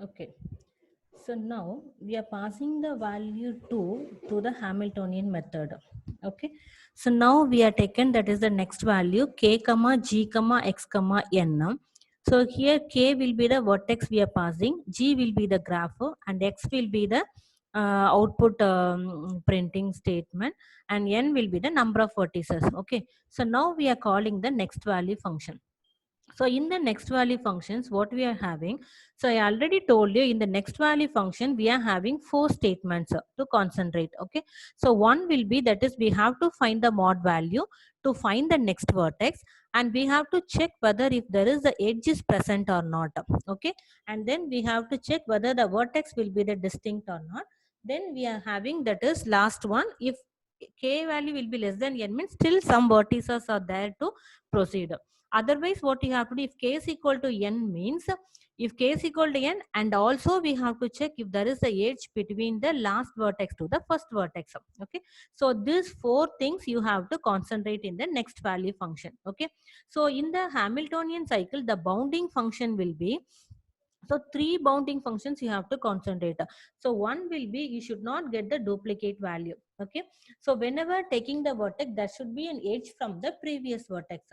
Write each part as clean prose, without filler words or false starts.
Okay. So now we are passing the value 2 to the Hamiltonian method. Okay. So now we are taken that is the next value k comma g comma x comma n. So here k will be the vertex we are passing, g will be the graph, and x will be the output printing statement, and n will be the number of vertices. Okay. So now we are calling the next value function. So in the next value functions, what we are having, so I already told you in the next value function, we are having four statements to concentrate. Okay. So one will be that is we have to find the mod value to find the next vertex, and we have to check whether if there is the edge is present or not. Okay. And then we have to check whether the vertex will be the distinct or not. Then we are having that is last one. If k value will be less than n means still some vertices are there to proceed. Otherwise, what you have to do, if k is equal to n means, if k is equal to n, and also we have to check if there is a edge between the last vertex to the first vertex. Okay. So these four things you have to concentrate in the next value function. Okay. So in the Hamiltonian cycle, the bounding function will be, so three bounding functions you have to concentrate. So one will be you should not get the duplicate value. Okay. So whenever taking the vertex, there should be an edge from the previous vertex.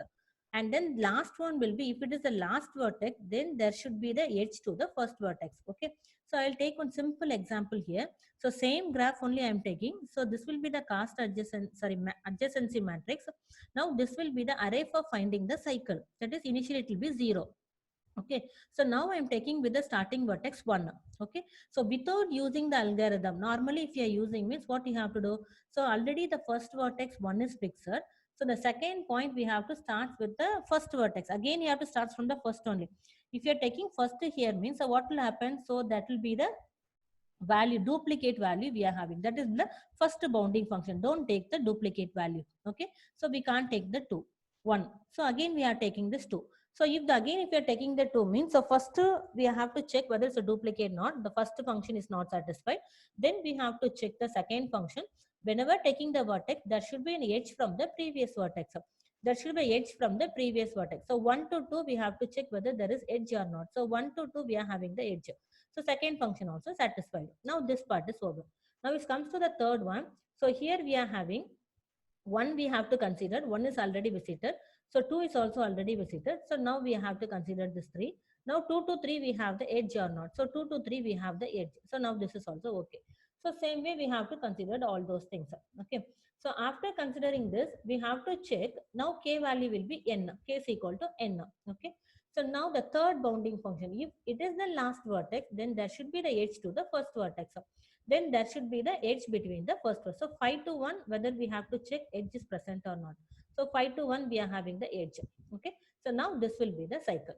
And then last one will be, if it is the last vertex, then there should be the edge to the first vertex. Okay. So I'll take one simple example here. So same graph only I'm taking. So this will be the cost adjacency matrix. Now this will be the array for finding the cycle. That is, initially it will be 0. Okay. So now I'm taking with the starting vertex 1. Okay. So without using the algorithm, normally if you are using means what you have to do. So already the first vertex 1 is fixed. So the second point we have to start with the first vertex. Again, you have to start from the first only. If you're taking first here means, so what will happen? So that will be the value, duplicate value we are having. That is the first bounding function. Don't take the duplicate value. Okay. So we can't take the 2, 1. So again we are taking this 2. So if you are taking the 2 means, so first we have to check whether it's a duplicate or not. The first function is not satisfied. Then we have to check the second function. Whenever taking the vertex, there should be an edge from the previous vertex. There should be edge from the previous vertex. So 1 to 2 we have to check whether there is edge or not. So 1 to 2 we are having the edge. So second function also satisfied. Now this part is over. Now it comes to the third one. So here we are having 1 we have to consider. 1 is already visited. So 2 is also already visited. So now we have to consider this 3. Now 2 to 3 we have the edge or not. So 2 to 3 we have the edge. So now this is also okay. So same way we have to consider all those things. Okay. So after considering this, we have to check now k value will be n. K is equal to n. Okay. So now the third bounding function, if it is the last vertex, then there should be the edge to the first vertex. Then there should be the edge between the first one. So 5 to 1, whether we have to check edge is present or not. So 5 to 1, we are having the edge. Okay. So now this will be the cycle.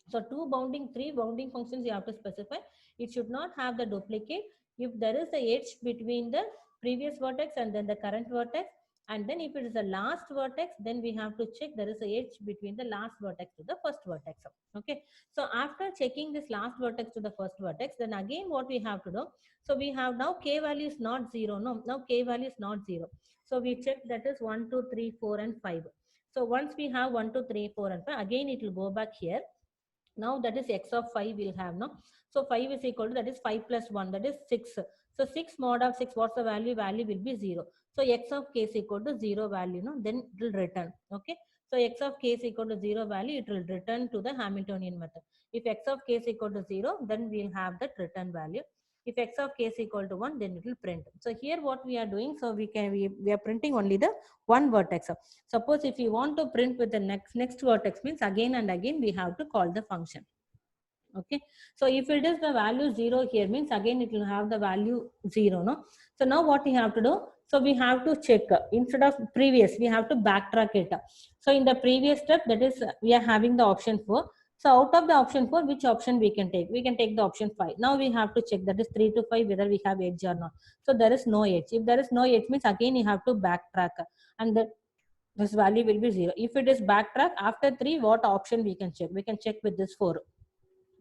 So three bounding functions you have to specify. It should not have the duplicate. If there is the edge between the previous vertex and then the current vertex, and then if it is the last vertex, then we have to check there is a edge between the last vertex to the first vertex. Okay. So after checking this last vertex to the first vertex, then again what we have to do. So we have now k value is not 0. No, now k value is not 0. So we check that is 1, 2, 3, 4, and 5. So once we have 1, 2, 3, 4, and 5, again it will go back here. Now that is x of 5 will have now. So 5 is equal to, that is 5 plus 1, that is 6. So 6 mod of 6, what's the value? Value will be 0. So x of k is equal to 0 value, no? Then it will return. Okay. So x of k is equal to 0 value, it will return to the Hamiltonian method. If x of k is equal to 0, then we'll have that return value. If x of k is equal to 1, then it will print. So here what we are doing, so we are printing only the one vertex. Suppose if you want to print with the next vertex means, again and again we have to call the function. Okay. So if it is the value 0 here means, again it will have the value 0. No. So now what we have to do, so we have to check instead of previous, we have to backtrack it. So in the previous step, that is we are having the option 4. So out of the option 4, which option we can take? We can take the option 5. Now we have to check, that is 3 to 5, whether we have edge or not. So there is no edge. If there is no edge means, again you have to backtrack, and this value will be 0. If it is backtrack after 3, what option we can check? We can check with this 4.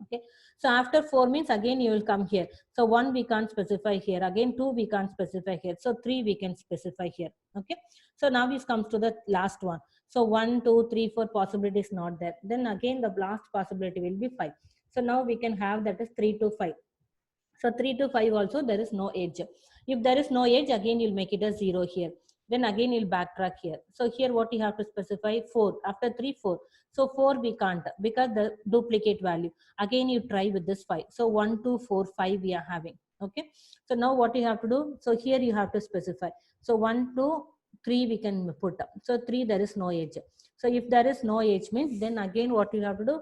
Okay. So after 4 means, again you will come here. So 1 we can't specify here. Again 2 we can't specify here. So 3 we can specify here. Okay. So now this comes to the last one. So 1, 2, 3, 4 possibility is not there. Then again the last possibility will be 5. So now we can have that is 3 to 5. So 3 to 5 also there is no edge. If there is no edge, again you'll make it a 0 here. Then again you'll backtrack here. So here what you have to specify 4. After 3, 4. So 4 we can't because the duplicate value. Again you try with this 5. So 1, 2, 4, 5 we are having. Okay. So now what you have to do? So here you have to specify. So 1, 2, 3 we can put up. So 3 there is no edge. So if there is no edge means then again what you have to do?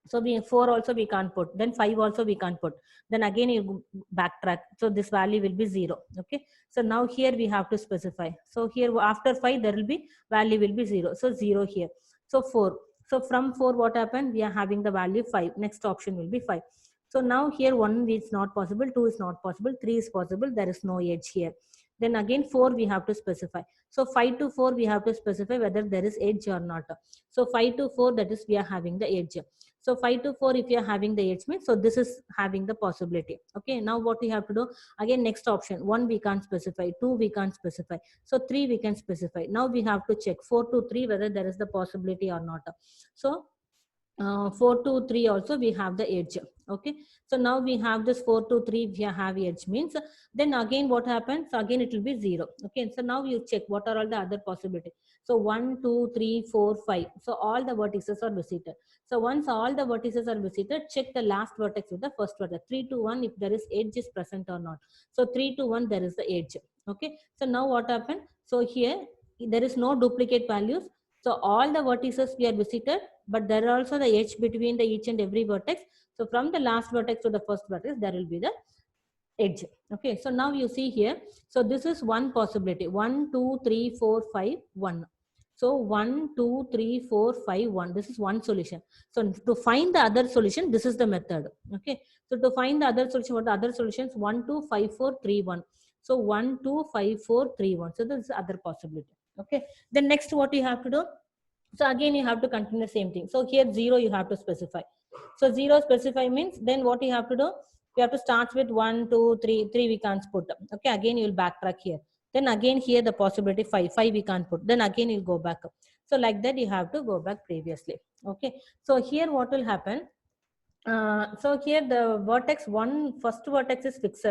So we 4 also we can't put, then 5 also we can't put, then again you backtrack, so this value will be 0. Okay, so now here we have to specify. So here after 5 there will be value will be 0, so 0 here. So 4, so from 4 what happened, we are having the value 5, next option will be 5. So now here 1 is not possible, 2 is not possible, 3 is possible, there is no edge here. Then again 4 we have to specify. So 5 to 4 we have to specify whether there is edge or not. So 5 to 4, that is we are having the edge. So 5 to 4 if you are having the edge means, so this is having the possibility. Okay, now what we have to do, again next option, 1 we can't specify, 2 we can't specify, so 3 we can specify. Now we have to check 4 to 3 whether there is the possibility or not. So 4 to 3 also we have the edge. Okay, so now we have this 4 to 3 we have edge means, then again what happens, again it will be 0. Okay, so now you check what are all the other possibilities. So 1, 2, 3, 4, 5, so all the vertices are visited. So once all the vertices are visited, check the last vertex with the first vertex. 3 to 1 if there is edge is present or not. So 3 to 1 there is the edge. Okay, so now what happened, so here there is no duplicate values. So all the vertices we are visited, but there are also the edge between the each and every vertex. So from the last vertex to the first vertex, there will be the edge. Okay, so now you see here. So this is one possibility. 1, 2, 3, 4, 5, 1. So 1, 2, 3, 4, 5, 1. This is one solution. So to find the other solution, this is the method. Okay. So to find the other solution, what the other solutions? 1, 2, 5, 4, 3, 1. So 1, 2, 5, 4, 3, 1. So this is the other possibility. Okay. Then next what you have to do? So again you have to continue the same thing. So here 0 you have to specify. So 0 specify means, then what you have to do? You have to start with 1, 2, 3. 3 we can't put. Okay, again you will backtrack here. Then again here the possibility 5. 5 we can't put. Then again you go back. So like that you have to go back previously. Okay. So here what will happen? So here the vertex 1, first vertex is fixed.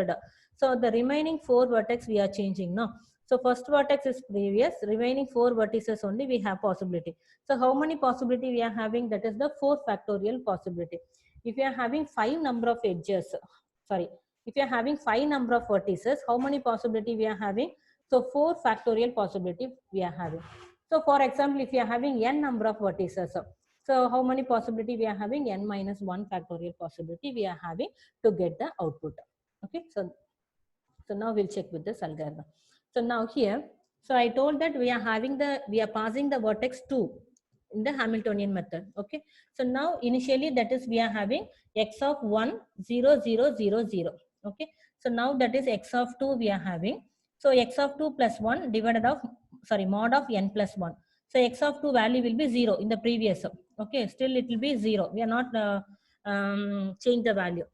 So the remaining 4 vertex we are changing now. So first vertex is previous, remaining 4 vertices only we have possibility. So how many possibility we are having? That is the 4 factorial possibility. If you are having 5 number of edges, sorry, if you are having 5 number of vertices, how many possibility we are having? So 4 factorial possibility we are having. So for example, if you are having n number of vertices, so how many possibility we are having? N minus 1 factorial possibility we are having to get the output. Okay, so now we'll check with this algorithm. So now here, so I told that we are passing the vertex 2 in the Hamiltonian method. Okay, so now initially that is we are having x of 1, 0, 0, 0, 0. Okay, so now that is x of 2 we are having. So x of 2 plus 1 divided of, sorry, mod of n plus 1. So x of 2 value will be 0 in the previous. Okay, still it will be 0. We are not change the value.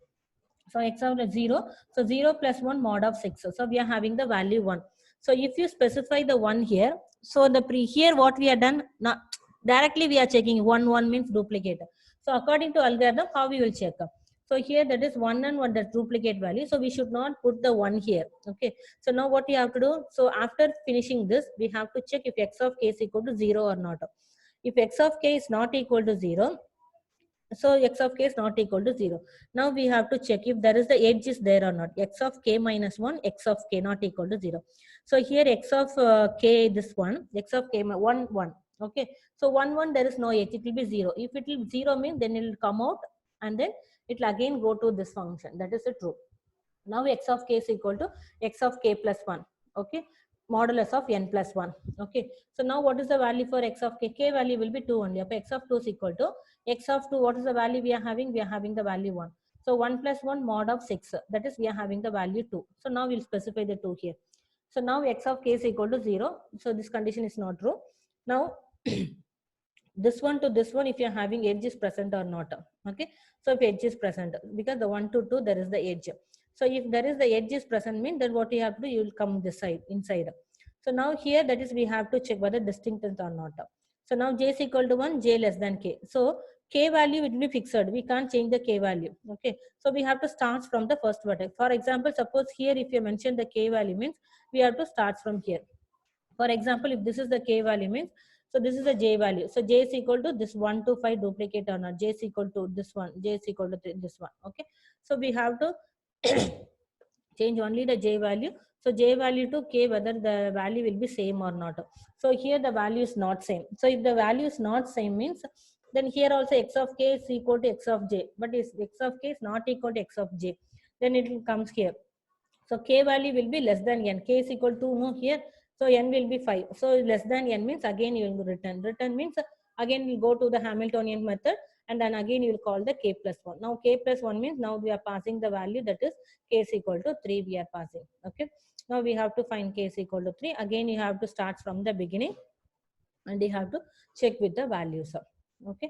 So x of 0. So 0 plus 1 mod of 6. So we are having the value 1. So if you specify the 1 here, so the here what we are done, now directly we are checking 1, 1 means duplicate. So according to algorithm, how we will check? So here that is 1 and 1, that's duplicate value. So we should not put the 1 here. Okay. So now what you have to do? So after finishing this, we have to check if x of k is equal to 0 or not. If x of k is not equal to 0, so x of k is not equal to 0. Now we have to check if there is the edge is there or not. X of k minus 1, x of k not equal to 0. So here x of k, this one, x of k 1, 1. Okay. So 1, 1, there is no edge. It will be 0. If it will 0 means, then it will come out and then it will again go to this function. That is the true. Now x of k is equal to x of k plus 1. Okay. Modulus of n plus 1. Okay. So now what is the value for x of k? K value will be 2 only. X of 2 is equal to x of 2. What is the value we are having? We are having the value 1. So 1 plus 1 mod of 6. That is we are having the value 2. So now we'll specify the 2 here. So now x of k is equal to 0. So this condition is not true. Now this one to this one, if you are having edge is present or not. Okay. So if edge is present, because the 1 to 2 there is the edge. So if there is the edge is present, mean then what you have to do, you will come this side inside. So now here that is we have to check whether distinct or not. So now j is equal to 1, j less than k. So k value will be fixed. We can't change the k value. Okay. So we have to start from the first vertex. For example, suppose here if you mention the k value means we have to start from here. For example, if this is the k value means, so this is the j value. So j is equal to this 1 to 5 duplicate or not. J is equal to this one. J is equal to this one. Okay. So we have to change only the j value. So j value to k, whether the value will be same or not. So here the value is not same. So if the value is not same means, then here also x of k is equal to x of j. But if x of k is not equal to x of j, then it will comes here. So k value will be less than n. K is equal to no here. So n will be 5. So less than n means again you will return. Return means again we go to the Hamiltonian method, and then again you will call the k plus 1. Now k plus 1 means now we are passing the value, that is k is equal to 3 we are passing. Okay. Now we have to find k is equal to 3. Again you have to start from the beginning and you have to check with the values. Okay.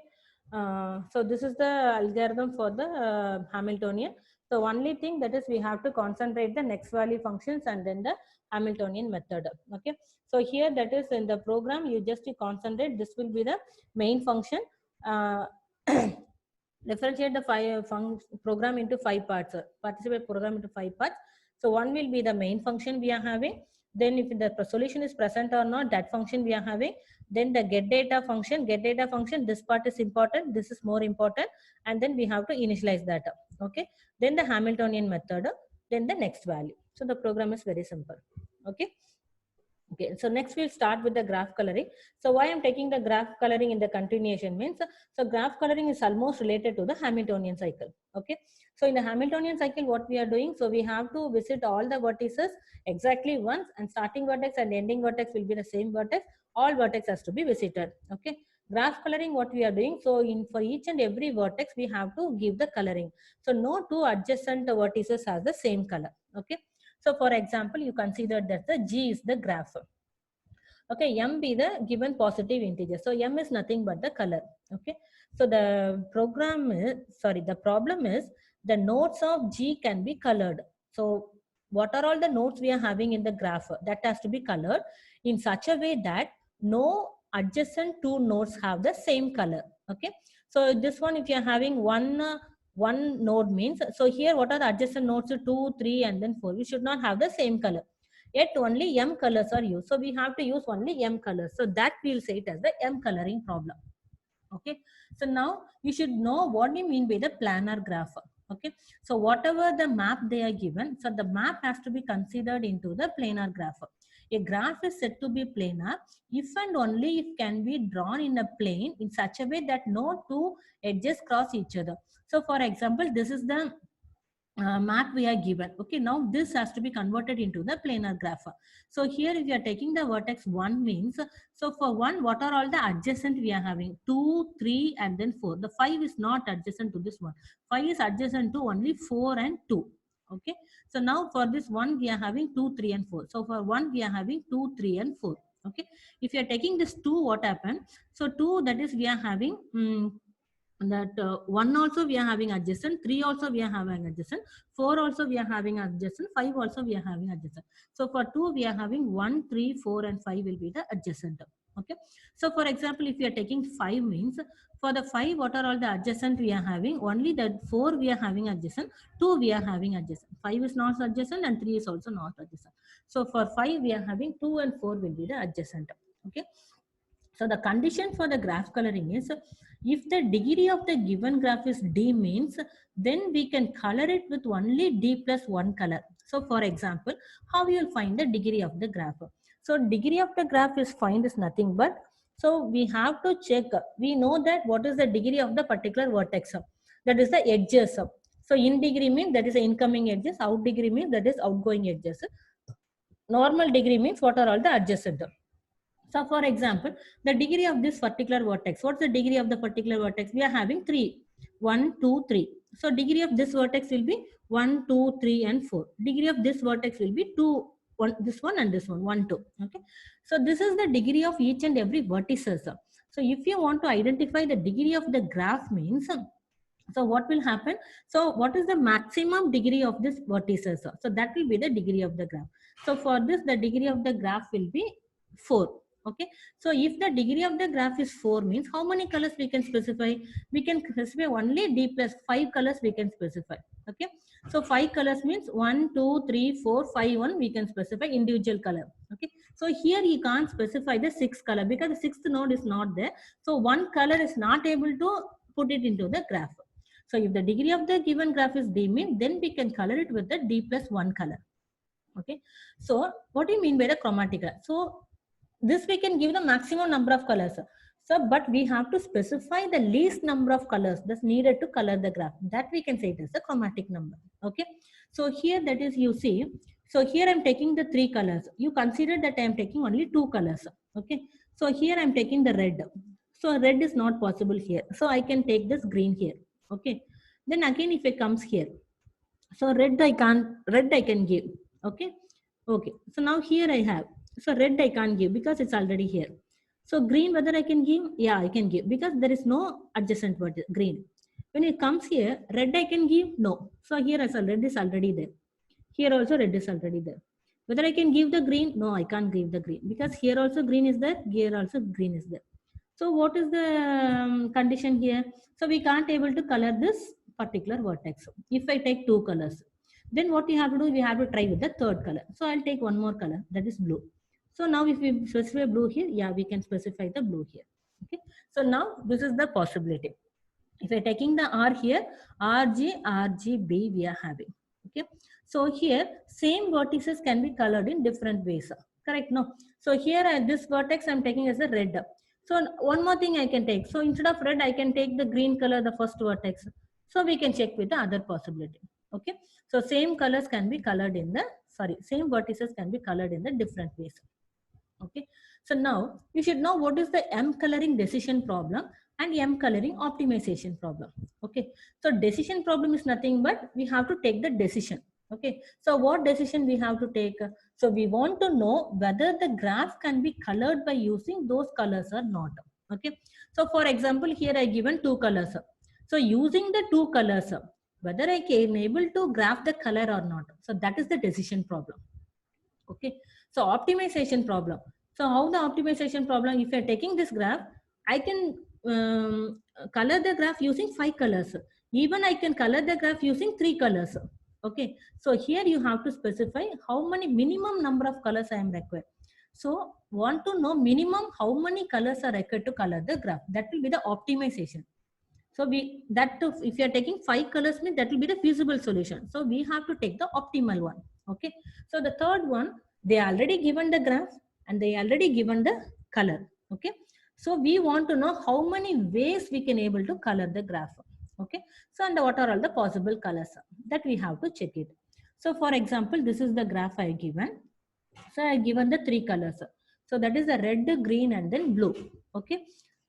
So this is the algorithm for the Hamiltonian. So only thing that is we have to concentrate the next value functions and then the Hamiltonian method. Okay. So here that is in the program you just concentrate. This will be the main function. Differentiate the program into 5 parts. Participate program into 5 parts. So one will be the main function we are having. Then if the solution is present or not, that function we are having. Then the get data function. This part is important. This is more important. And then we have to initialize that. Okay. Then the Hamiltonian method. Then the next value. So the program is very simple. Okay. Okay, so next we'll start with the graph coloring. So why I'm taking the graph coloring in the continuation means, so graph coloring is almost related to the Hamiltonian cycle. Okay, so in the Hamiltonian cycle, what we are doing, so we have to visit all the vertices exactly once, and starting vertex and ending vertex will be the same vertex. All vertex has to be visited. Okay, graph coloring, what we are doing, so in for each and every vertex we have to give the coloring. So no two adjacent vertices has the same color. Okay. So for example, you consider that the G is the graph. Okay, M be the given positive integer. So M is nothing but the color. Okay. So the the problem is the nodes of G can be colored. So what are all the nodes we are having in the graph? That has to be colored in such a way that no adjacent two nodes have the same color. Okay. So this one, if you are having one node means, so here what are the adjacent nodes? 2, 3 and then 4. We should not have the same color. Yet only M colors are used. So we have to use only M colors. So that we'll say it as the M coloring problem. Okay. So now you should know what we mean by the planar graph. Okay. So whatever the map they are given, so the map has to be considered into the planar graph. A graph is said to be planar if and only if can be drawn in a plane in such a way that no two edges cross each other. So for example, this is the map we are given. Okay, now this has to be converted into the planar graph. So here if you are taking the vertex 1 means, so for 1, what are all the adjacent we are having? 2, 3 and then 4. The 5 is not adjacent to this one. 5 is adjacent to only 4 and 2. Okay, so now for this 1 we are having 2, 3 and 4. So for 1 we are having 2, 3 and 4. Okay, if you are taking this 2, what happened? So 2, that is we are having that 1 also we are having adjacent, 3 also we are having adjacent, 4 also we are having adjacent, 5 also we are having adjacent. So for 2 we are having 1, 3, 4 and 5 will be the adjacent. Okay. So for example, if you are taking 5 means, for the 5 what are all the adjacent we are having? Only the 4 we are having adjacent, 2 we are having adjacent, 5 is not adjacent and 3 is also not adjacent. So for 5 we are having 2 and 4 will be the adjacent. Okay. So the condition for the graph coloring is, if the degree of the given graph is D means, then we can color it with only D plus 1 color. So for example, how you will find the degree of the graph? So degree of the graph is find is nothing but, so we have to check, we know that what is the degree of the particular vertex, that is the edges. So in degree means that is the incoming edges, out degree means that is outgoing edges. Normal degree means what are all the adjacent. So for example, the degree of this particular vertex, what's the degree of the particular vertex? We are having 3, 1, 2, 3. So degree of this vertex will be 1, 2, 3 and 4. Degree of this vertex will be 2, 1, this one and this one, 1, 2. Okay. So this is the degree of each and every vertices. So if you want to identify the degree of the graph means, so what will happen? So what is the maximum degree of this vertices? So that will be the degree of the graph. So for this, the degree of the graph will be 4. Okay, so if the degree of the graph is 4 means how many colors we can specify? We can specify only D plus 5 colors we can specify. Okay, so 5 colors means 1, 2, 3, 4, 5, 1 we can specify individual color. Okay, so here you can't specify the 6th color because the 6th node is not there. So one color is not able to put it into the graph. So if the degree of the given graph is D mean, then we can color it with the D plus 1 color. Okay, so what do you mean by the chromatic graph? So this we can give the maximum number of colors. So, but we have to specify the least number of colors that's needed to color the graph. That we can say it is the chromatic number. Okay. So here that is you see. So here I'm taking the 3 colors. You consider that I am taking only 2 colors. Okay. So here I'm taking the red. So red is not possible here. So I can take this green here. Okay. Then again if it comes here. So red I can give. Okay. Okay. So now here I have. So red I can't give because it's already here. So green whether I can give? Yeah, I can give because there is no adjacent word green. When it comes here, red I can give? No. So here as well, red is already there. Here also red is already there. Whether I can give the green? No, I can't give the green because here also green is there. Here also green is there. So what is the condition here? So we can't able to color this particular vertex. If I take 2 colors, then what we have to do, we have to try with the 3rd color. So I'll take one more color, that is blue. So now if we specify blue here, yeah, we can specify the blue here. Okay. So now this is the possibility. If we're taking the R here, RG, RGB we are having. Okay. So here same vertices can be colored in different ways. Correct? No. So here this vertex I'm taking as a red. So one more thing I can take. So instead of red, I can take the green color, the first vertex. So we can check with the other possibility. Okay. So same colors can be colored in the, same vertices can be colored in the different ways. Okay. So now you should know what is the M coloring decision problem and M coloring optimization problem. Okay. So decision problem is nothing but we have to take the decision. Okay. So what decision we have to take? So we want to know whether the graph can be colored by using those colors or not. Okay. So for example, here I given 2 colors. So using the 2 colors, whether I can able to graph the color or not. So that is the decision problem. Okay. So optimization problem. So how the optimization problem, if you're taking this graph, I can color the graph using 5 colors. Even I can color the graph using 3 colors. Okay. So here you have to specify how many minimum number of colors I am required. So want to know minimum how many colors are required to color the graph. That will be the optimization. So if you are taking 5 colors means that will be the feasible solution. So we have to take the optimal one. Okay. So the third one, they already given the graph and they already given the color. Okay. So we want to know how many ways we can able to color the graph. Okay. So and what are all the possible colors that we have to check it. So for example, this is the graph I given. So I given the 3 colors. So that is the red, green and then blue. Okay.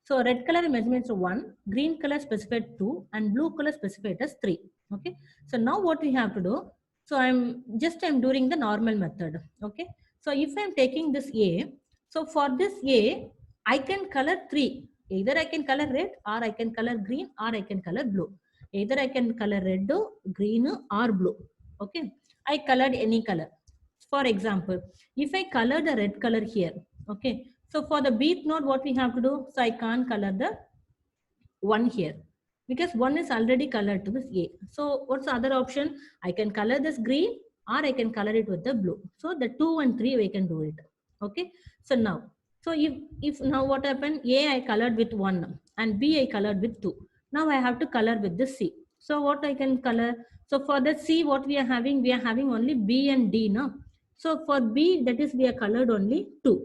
So red color measurements 1, green color specified 2 and blue color specified as 3. Okay. So now what we have to do, so I'm doing the normal method. Okay. So if I'm taking this A, so for this A, I can color 3. Either I can color red or I can color green or I can color blue. Either I can color red, green or blue. Okay. I colored any color. For example, if I color the red color here, okay. So for the beat node, what we have to do? So I can't color the 1 here because 1 is already colored to this A. So what's the other option? I can color this green or I can color it with the blue. So the 2 and 3 we can do it. Okay. So now, so if now what happened? A I colored with 1 and B I colored with 2. Now I have to color with the C. So what I can color? So for the C, what we are having only B and D now. So for B, that is we are colored only 2.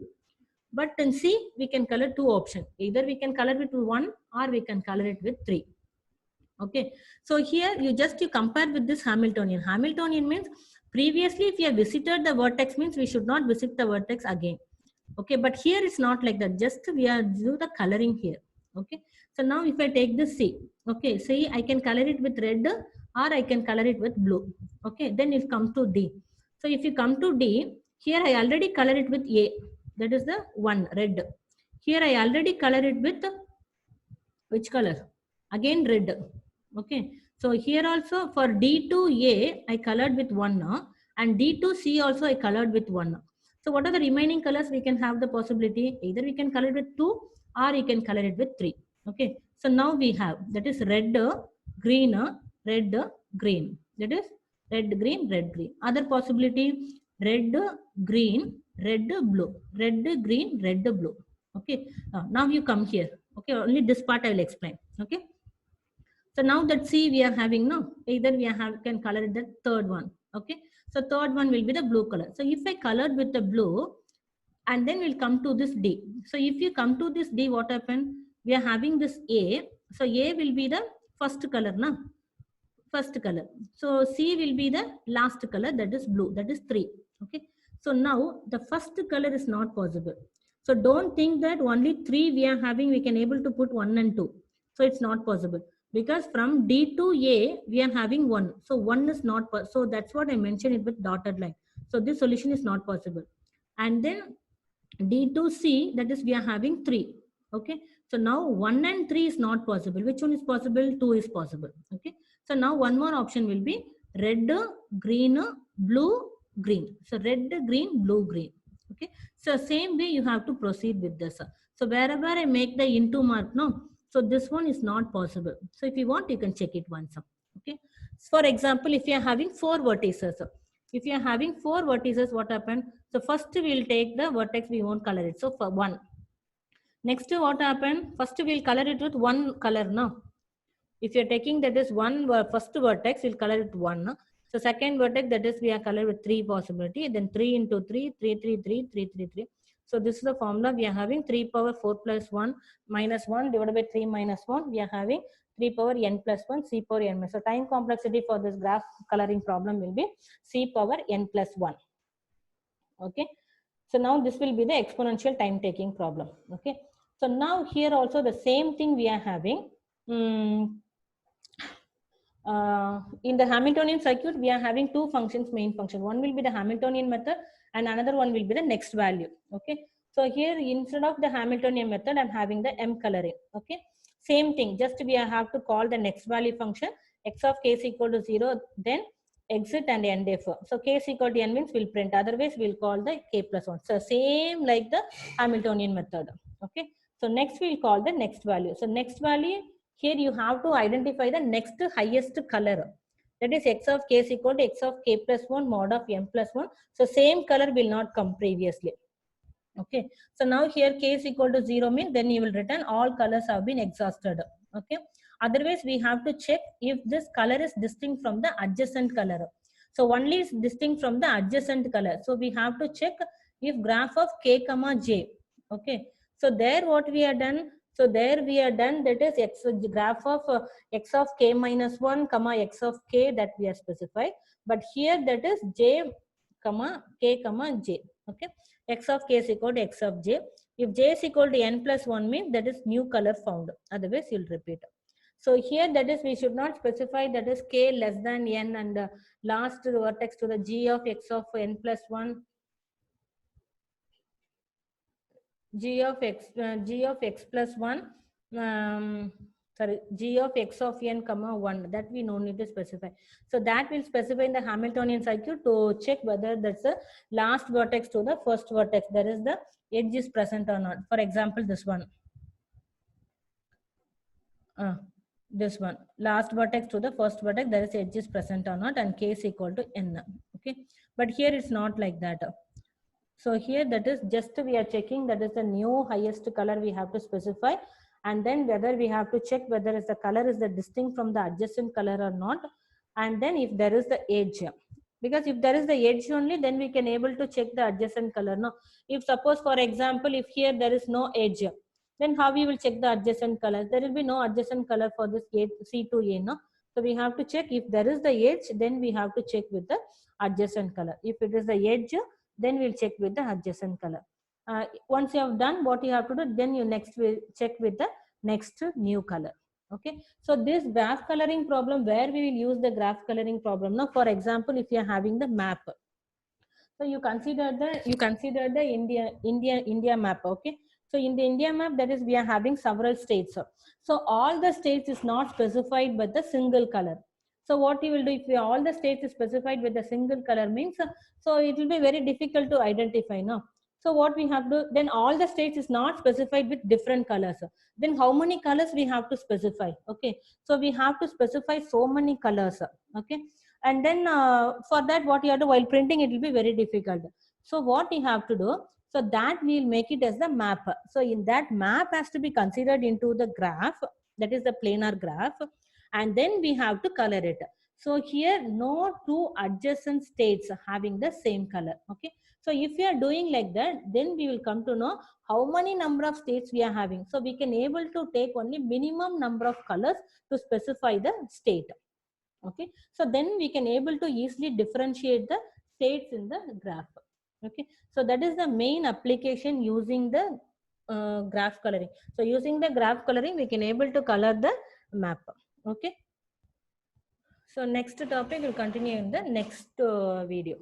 But in C, we can color 2 options. Either we can color it with 1 or we can color it with 3. Okay. So here you compare with this Hamiltonian. Hamiltonian means previously if you have visited the vertex means we should not visit the vertex again. Okay. But here it's not like that. Just we are do the coloring here. Okay. So now if I take this C, okay, see I can color it with red or I can color it with blue. Okay. Then if come to D. So if you come to D, here I already color it with A. That is the 1 red. Here I already color it with which color? Again red. Okay. So here also for D to A, I colored with 1 and D to C also I colored with 1. So what are the remaining colors? We can have the possibility, either we can color it with 2 or you can color it with 3. Okay. So now we have, that is red, green, red, green. That is red, green, red, green. Other possibility, red, green, red, blue. Red, green, red, blue. Okay. Now you come here. Okay. Only this part I will explain. Okay. So now that C we are having, no, either we can color it the third one. Okay. So third one will be the blue color. So if I colored with the blue, and then we'll come to this D. So if you come to this D, what happened? We are having this A. So A will be the first color, na? First color. So C will be the last color, that is blue, that is 3. Okay. So now the first color is not possible. So don't think that only 3 we are having, we can able to put 1 and 2. So it's not possible, because from D to A we are having 1. So 1 is not, so that's what I mentioned it with dotted line. So this solution is not possible. And then D to C, that is we are having 3. Okay. So now 1 and 3 is not possible. Which one is possible? 2 is possible. Okay. So now one more option will be red, green, blue, green. So red, green, blue, green. Okay. So same way you have to proceed with this. So wherever I make the into mark, no. So this one is not possible. So if you want, you can check it once. Okay. For example, if you are having 4 vertices, if you are having 4 vertices, what happened? So first we'll take the vertex, we won't color it. So for 1. Next what happened? First we'll color it with 1 color now. If you're taking that is first vertex, we'll color it 1. So second vertex, that is we are colored with 3 possibility. Then 3 into 3, 3, 3, 3, 3, 3, 3. So this is the formula. We are having 3 power 4 plus 1 minus 1 divided by 3 minus 1. We are having 3 power n plus 1, C power n minus. So time complexity for this graph coloring problem will be C power n plus 1. Okay. So now this will be the exponential time taking problem. Okay. So now here also the same thing we are having. In the Hamiltonian circuit, we are having 2 functions, main function. One will be the Hamiltonian method and another one will be the next value. Okay. So here instead of the Hamiltonian method, I'm having the M coloring. Okay. Same thing, just we have to call the next value function x of k is equal to 0, then exit and end if. So k is equal to n means we'll print, otherwise we'll call the k plus 1. So same like the Hamiltonian method. Okay. So next we'll call the next value. So next value, here you have to identify the next highest color. That is x of k is equal to x of k plus 1 mod of m plus 1. So same color will not come previously. Okay. So now here k is equal to 0 means then you will return all colors have been exhausted. Okay. Otherwise we have to check if this color is distinct from the adjacent color. So only is distinct from the adjacent color. So we have to check if graph of k comma j. Okay. So there what we are done. So there we are done, that is x graph of x of k minus 1 comma x of k that we are specified. But here that is j comma k comma j. Okay. X of k is equal to x of j. If j is equal to n plus 1 means that is new color found. Otherwise you'll repeat. So here that is we should not specify that is k less than n and last vertex to the g of x of n plus 1. G of x plus 1, sorry, g of x of n comma 1, that we no need to specify. So that will specify in the Hamiltonian circuit to check whether that's the last vertex to the first vertex, there is the edge is present or not. For example, this one. This one, last vertex to the first vertex, there is edge is present or not, and k is equal to n. Okay. But here it's not like that. So here that is just we are checking that is the new highest color we have to specify, and then whether we have to check whether is the color is the distinct from the adjacent color or not, and then if there is the edge, because if there is the edge only then we can able to check the adjacent color. No, if suppose for example if here there is no edge, then how we will check the adjacent colors? There will be no adjacent color for this A, C to A. No, so we have to check if there is the edge, then we have to check with the adjacent color. If it is the edge, then we'll check with the adjacent color. Once you have done what you have to do, then you next will check with the next new color. Okay. So this graph coloring problem, where we will use the graph coloring problem. Now, for example, if you are having the map, so you consider the India map. Okay. So in the India map, that is we are having several states. So all the states is not specified by the single color. So what you will do, if all the states is specified with a single color means, so it will be very difficult to identify now. So what we have to, then all the states is not specified with different colors. Then how many colors we have to specify? Okay, so we have to specify so many colors. Okay, and then for that what you have to, while printing it will be very difficult. So what you have to do, so that we'll make it as the map. So in that map has to be considered into the graph, that is the planar graph, and then we have to color it. So here no two adjacent states having the same color. Okay, so if we are doing like that, then we will come to know how many number of states we are having. So we can able to take only minimum number of colors to specify the state. Okay, so then we can able to easily differentiate the states in the graph. Okay, so that is the main application using the graph coloring. So using the graph coloring we can able to color the map. Okay, so next topic will continue in the next video.